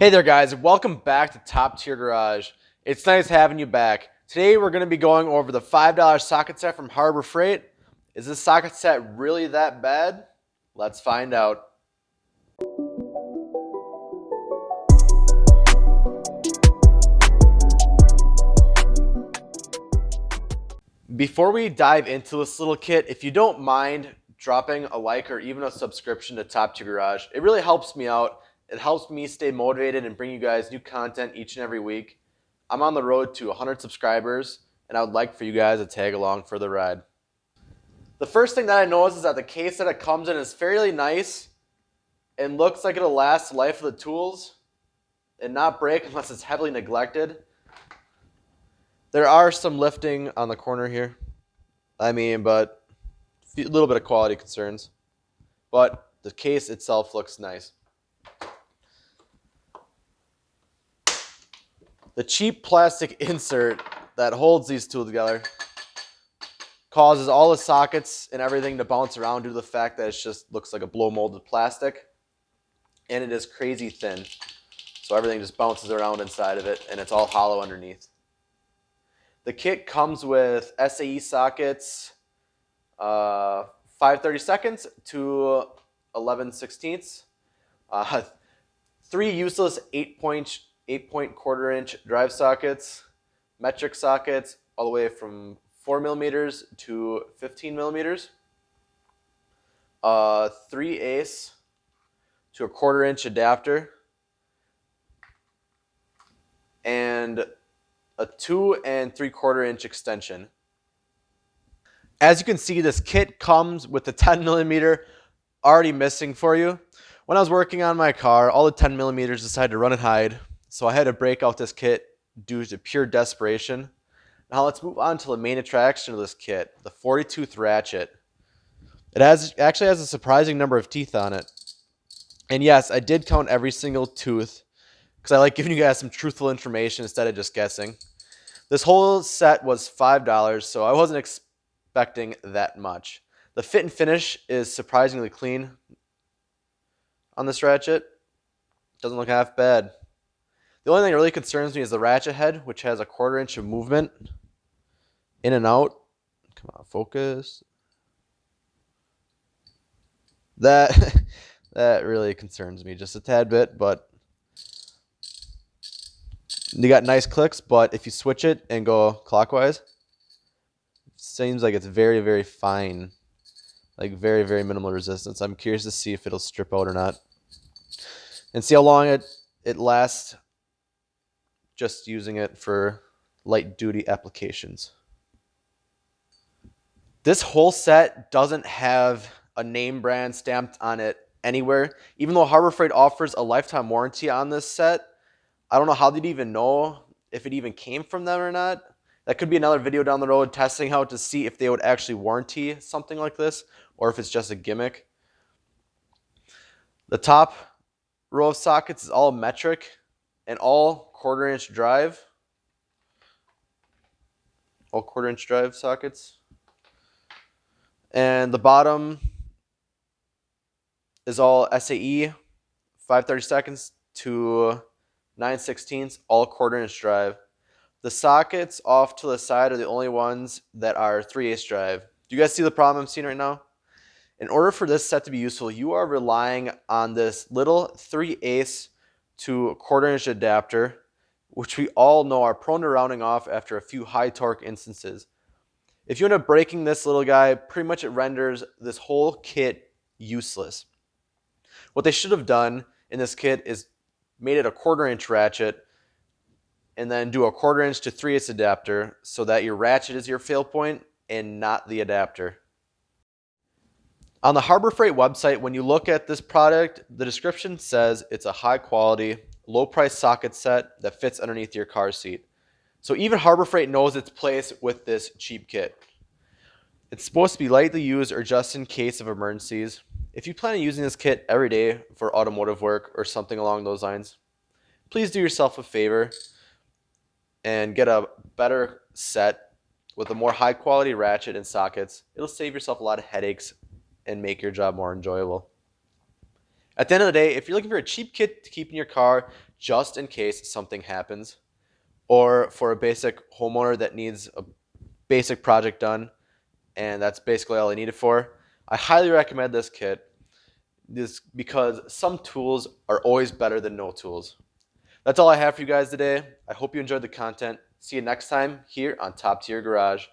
Hey there guys, welcome back to Top Tier Garage. It's nice having you back. Today we're going to be going over the $5 socket set from Harbor Freight. Is this socket set really that bad? Let's find out. Before we dive into this little kit, if you don't mind dropping a like or even a subscription to Top Tier Garage, it really helps me out. It helps me stay motivated and bring you guys new content each and every week. I'm on the road to 100 subscribers, and I would like for you guys to tag along for the ride. The first thing that I noticed is that the case that it comes in is fairly nice and looks like it'll last the life of the tools and not break unless it's heavily neglected. There are some lifting on the corner here. But a little bit of quality concerns. But the case itself looks nice. The cheap plastic insert that holds these two together causes all the sockets and everything to bounce around due to the fact that it just looks like a blow molded plastic. And it is crazy thin. So everything just bounces around inside of it and it's all hollow underneath. The kit comes with SAE sockets, 5/32 to 11/16, 3 useless 8-point quarter-inch drive sockets, metric sockets all the way from 4 millimeters to 15 millimeters, 3 ace to a quarter-inch adapter, and a 2 3/4-inch extension. As you can see, this kit comes with the 10 millimeter already missing for you. When I was working on my car, all the 10 millimeters decided to run and hide, so I had to break out this kit due to pure desperation. Now let's move on to the main attraction of this kit, the 40-tooth ratchet. It actually has a surprising number of teeth on it. And yes, I did count every single tooth because I like giving you guys some truthful information instead of just guessing. This whole set was $5, so I wasn't expecting that much. The fit and finish is surprisingly clean on this ratchet. Doesn't look half bad. The only thing that really concerns me is the ratchet head, which has a quarter-inch of movement in and out. Come on, focus. That really concerns me just a tad bit, but you got nice clicks, but if you switch it and go clockwise, it seems like it's very, very fine. Like very, very minimal resistance. I'm curious to see if it'll strip out or not. And see how long it lasts just using it for light duty applications. This whole set doesn't have a name brand stamped on it anywhere. Even though Harbor Freight offers a lifetime warranty on this set, I don't know how they'd even know if it even came from them or not. That could be another video down the road testing out to see if they would actually warranty something like this or if it's just a gimmick. The top row of sockets is all metric and all quarter-inch drive. All quarter-inch drive sockets. And the bottom is all SAE, 5/32 to 9/16, all quarter-inch drive. The sockets off to the side are the only ones that are 3/8 drive. Do you guys see the problem I'm seeing right now? In order for this set to be useful, you are relying on this little 3/8 to quarter-inch adapter, which we all know are prone to rounding off after a few high torque instances. If you end up breaking this little guy, pretty much it renders this whole kit useless. What they should have done in this kit is made it a quarter-inch ratchet and then do a quarter-inch to 3/8 adapter so that your ratchet is your fail point and not the adapter. On the Harbor Freight website, when you look at this product, the description says it's a high-quality, low-price socket set that fits underneath your car seat. So even Harbor Freight knows its place with this cheap kit. It's supposed to be lightly used or just in case of emergencies. If you plan on using this kit every day for automotive work or something along those lines, please do yourself a favor and get a better set with a more high-quality ratchet and sockets. It'll save yourself a lot of headaches and make your job more enjoyable. At the end of the day, if you're looking for a cheap kit to keep in your car just in case something happens, or for a basic homeowner that needs a basic project done, and that's basically all I need it for, I highly recommend this kit. This because some tools are always better than no tools. That's all I have for you guys today. I hope you enjoyed the content. See you next time here on Top Tier Garage.